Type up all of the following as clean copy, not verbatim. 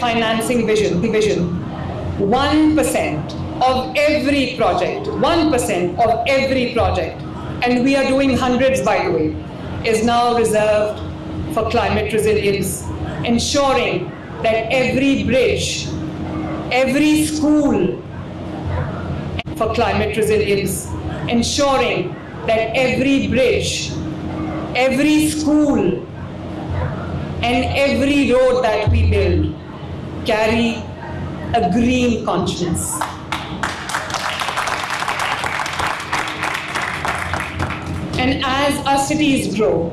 financing vision, 1% of every project, 1% of every project, and we are doing hundreds, by the way, is now reserved for climate resilience, ensuring that every bridge, every school, for climate resilience, ensuring that every bridge, every school, and every road that we build carry a green conscience. And as our cities grow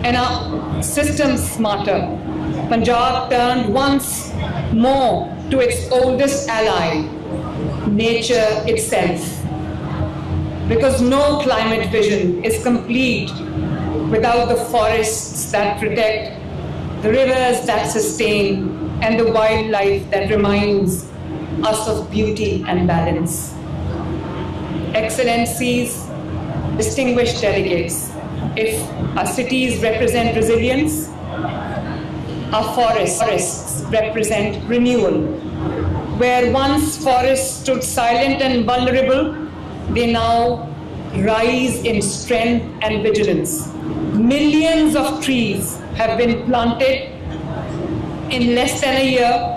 and our systems smarter, Punjab turned once more to its oldest ally, nature itself. Because no climate vision is complete without the forests that protect, the rivers that sustain, and the wildlife that reminds us of beauty and balance. Excellencies, distinguished delegates, if our cities represent resilience, our forests represent renewal. Where once forests stood silent and vulnerable, they now rise in strength and vigilance. Millions of trees have been planted in less than a year.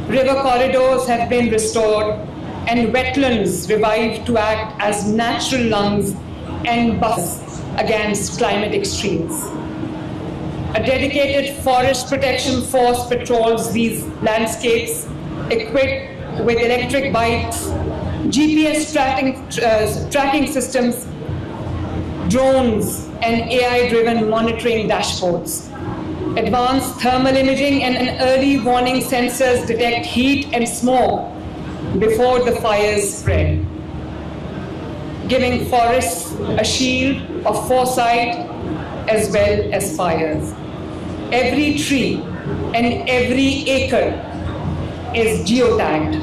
River corridors have been restored and wetlands revived to act as natural lungs and buffers against climate extremes. A dedicated forest protection force patrols these landscapes, equipped with electric bikes, GPS tracking systems, drones, and AI-driven monitoring dashboards. Advanced thermal imaging and early warning sensors detect heat and smoke before the fires spread, giving forests a shield of foresight as well as fires. Every tree and every acre is geotagged,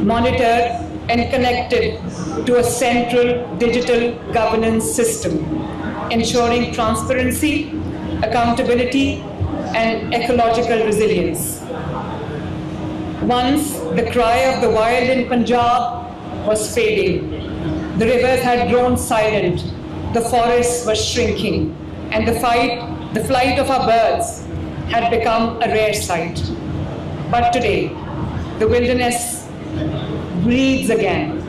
monitored, and connected to a central digital governance system, ensuring transparency, accountability, and ecological resilience. Once, the cry of the wild in Punjab was fading. The rivers had grown silent, the forests were shrinking, and the flight of our birds had become a rare sight. But today, the wilderness breathes again.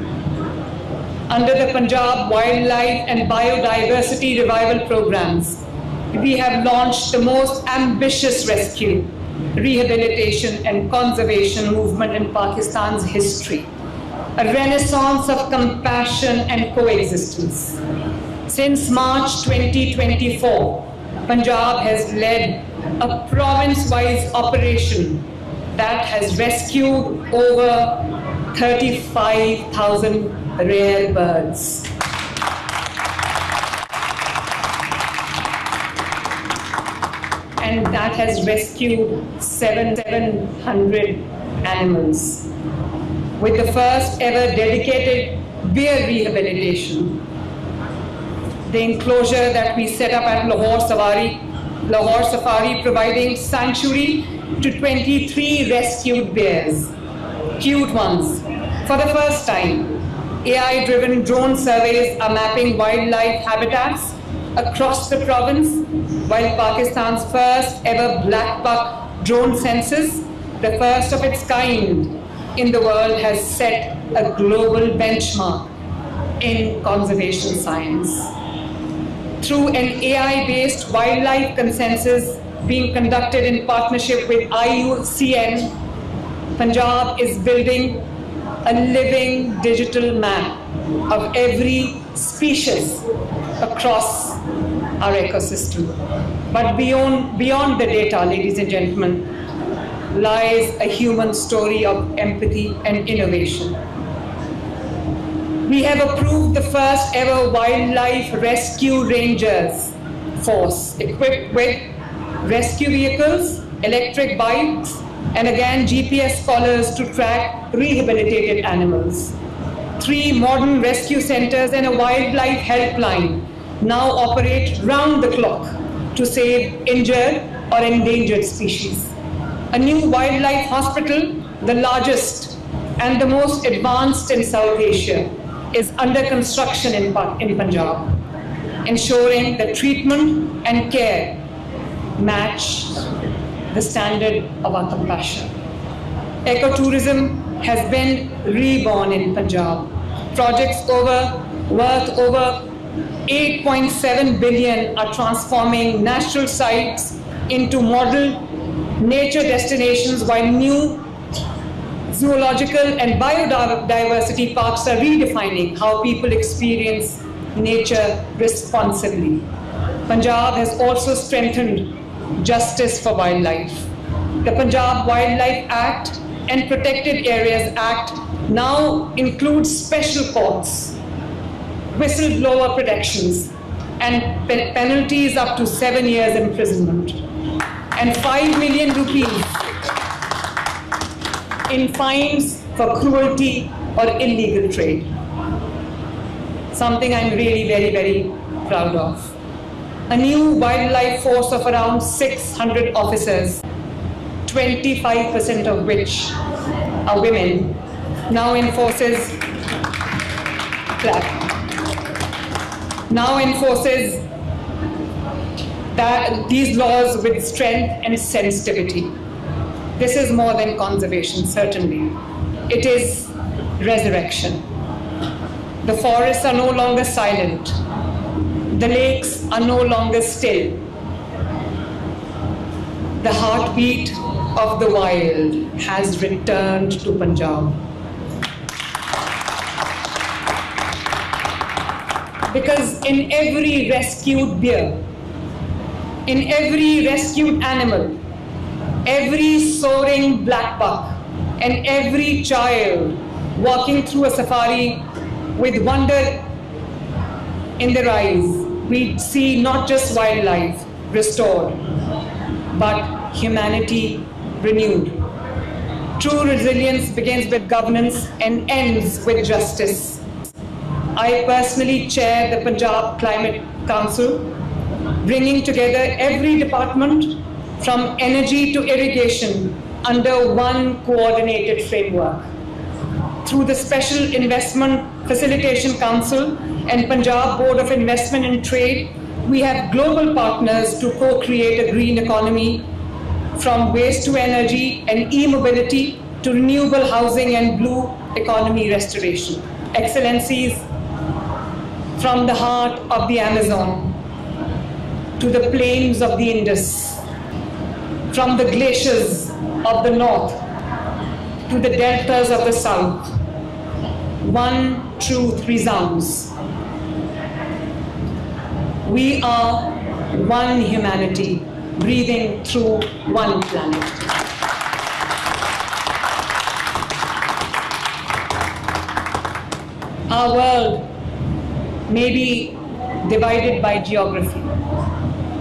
Under the Punjab Wildlife and Biodiversity Revival Programs, we have launched the most ambitious rescue, rehabilitation, and conservation movement in Pakistan's history, a renaissance of compassion and coexistence. Since March 2024, Punjab has led a province-wide operation that has rescued over 35,000 rare birds. And that has rescued 700 animals. With the first ever dedicated bear rehabilitation, the enclosure that we set up at Lahore Safari providing sanctuary to 23 rescued bears, cute ones. For the first time, AI-driven drone surveys are mapping wildlife habitats across the province, while Pakistan's first ever black buck drone census, the first of its kind in the world, has set a global benchmark in conservation science. Through an AI-based wildlife consensus being conducted in partnership with IUCN, Punjab is building a living digital map of every species across our ecosystem. But beyond the data, ladies and gentlemen, lies a human story of empathy and innovation. We have approved the first ever Wildlife Rescue Rangers force, equipped with rescue vehicles, electric bikes, and again GPS collars to track rehabilitated animals. 3 modern rescue centers and a wildlife helpline now operate round the clock to save injured or endangered species. A new wildlife hospital, the largest and the most advanced in South Asia, is under construction in Punjab, ensuring that treatment and care match the standard of our compassion. Ecotourism has been reborn in Punjab. Projects worth over 8.7 billion are transforming natural sites into model nature destinations, while new zoological and biodiversity parks are redefining how people experience nature responsibly. Punjab has also strengthened justice for wildlife. The Punjab Wildlife Act and Protected Areas Act now includes special courts, whistleblower protections, and penalties up to 7 years imprisonment, and 5 million rupees in fines for cruelty or illegal trade. Something I'm really very, very proud of. A new wildlife force of around 600 officers, 25% of which are women, now enforces these laws with strength and sensitivity. This is more than conservation, certainly. It is resurrection. The forests are no longer silent. The lakes are no longer still. The heartbeat of the wild has returned to Punjab. Because in every rescued bear, in every rescued animal, every soaring black buck, and every child walking through a safari with wonder in their eyes, we see not just wildlife restored, but humanity renewed. True resilience begins with governance and ends with justice. I personally chair the Punjab Climate Council, bringing together every department from energy to irrigation under one coordinated framework. Through the Special Investment Facilitation Council and Punjab Board of Investment and Trade, we have global partners to co-create a green economy, from waste to energy and e-mobility to renewable housing and blue economy restoration. Excellencies, from the heart of the Amazon to the plains of the Indus, from the glaciers of the north to the deltas of the south, one truth resounds. We are one humanity breathing through one planet. Our world may be divided by geography,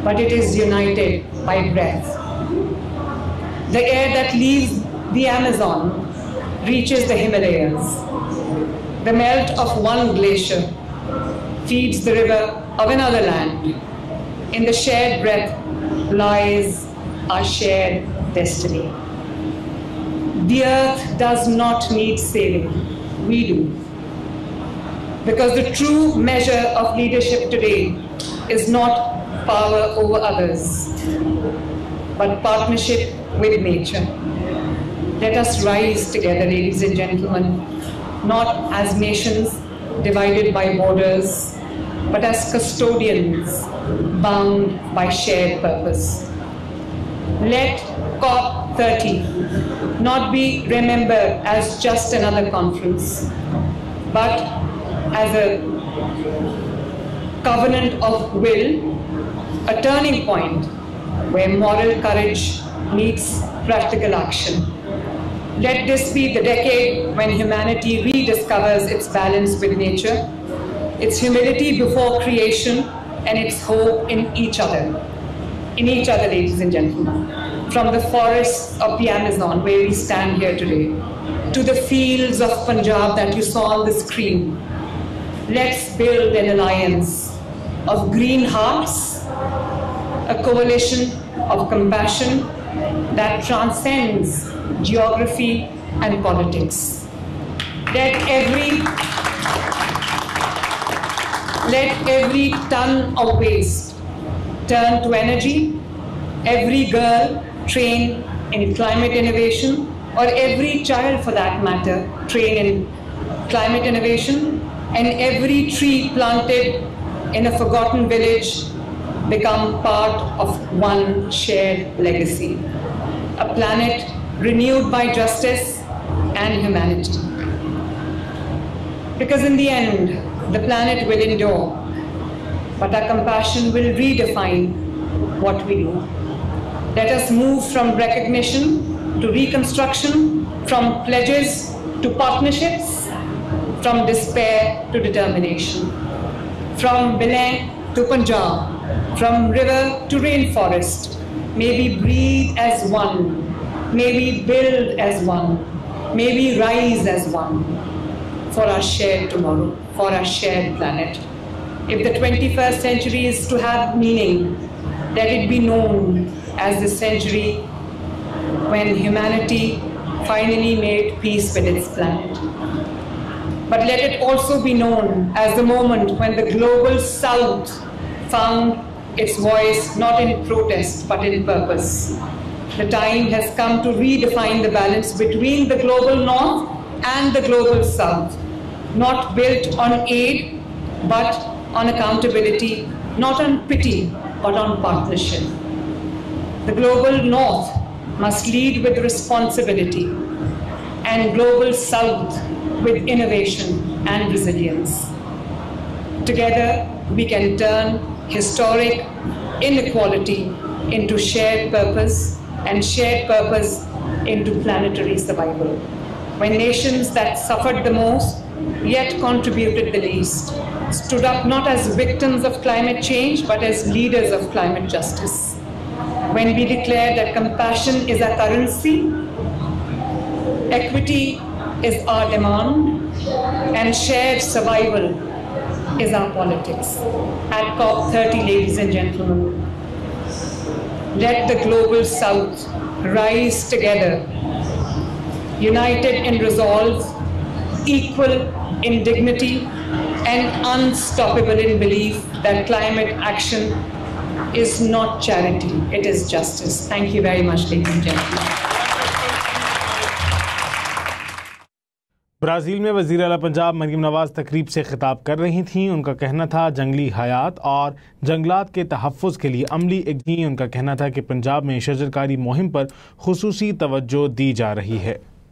but it is united by breath. The air that leaves the Amazon reaches the Himalayas. The melt of one glacier feeds the river of another land. In the shared breath lies our shared destiny. The earth does not need saving, we do. Because the true measure of leadership today is not power over others, but partnership with nature. Let us rise together, ladies and gentlemen, not as nations divided by borders, but as custodians bound by shared purpose. Let COP30 not be remembered as just another conference, but as a covenant of will, a turning point where moral courage meets practical action. Let this be the decade when humanity rediscovers its balance with nature, its humility before creation, and its hope in each other. In each other, ladies and gentlemen. From the forests of the Amazon, where we stand here today, to the fields of Punjab that you saw on the screen, let's build an alliance of green hearts, a coalition of compassion that transcends geography and politics. Let every ton of waste turn to energy, every girl train in climate innovation, or every child for that matter train in climate innovation, and every tree planted in a forgotten village become part of one shared legacy, a planet renewed by justice and humanity. Because in the end, the planet will endure, but our compassion will redefine what we do. Let us move from recognition to reconstruction, from pledges to partnerships, from despair to determination, from Belém to Punjab, from river to rainforest. May we breathe as one, may we build as one, may we rise as one for our shared tomorrow, for our shared planet. If the 21st century is to have meaning, let it be known as the century when humanity finally made peace with its planet. But let it also be known as the moment when the global South found its voice not in protest but in purpose. The time has come to redefine the balance between the global North and the global South, not built on aid but on accountability, not on pity but on partnership. The global North must lead with responsibility, and global South with innovation and resilience. Together, we can turn historic inequality into shared purpose, and shared purpose into planetary survival. When nations that suffered the most, yet contributed the least, stood up not as victims of climate change, but as leaders of climate justice. When we declare that compassion is our currency, equity is our demand, and shared survival is our politics. At COP30, ladies and gentlemen, let the global South rise together, united in resolve, equal in dignity, and unstoppable in belief that climate action is not charity, it is justice. Thank you very much, ladies and gentlemen. Brazil में वज़ीर आला पंजाब मरीम नवाज़ तकरीब से खिताब कर रही थीं। उनका कहना था जंगली हयात और जंगलात के तहफ़्फ़ुज़ के लिए अमली उनका कहना था कि पंजाब में शजरकारी मुहिम पर खुसूसी तवज्जो दी जा रही है।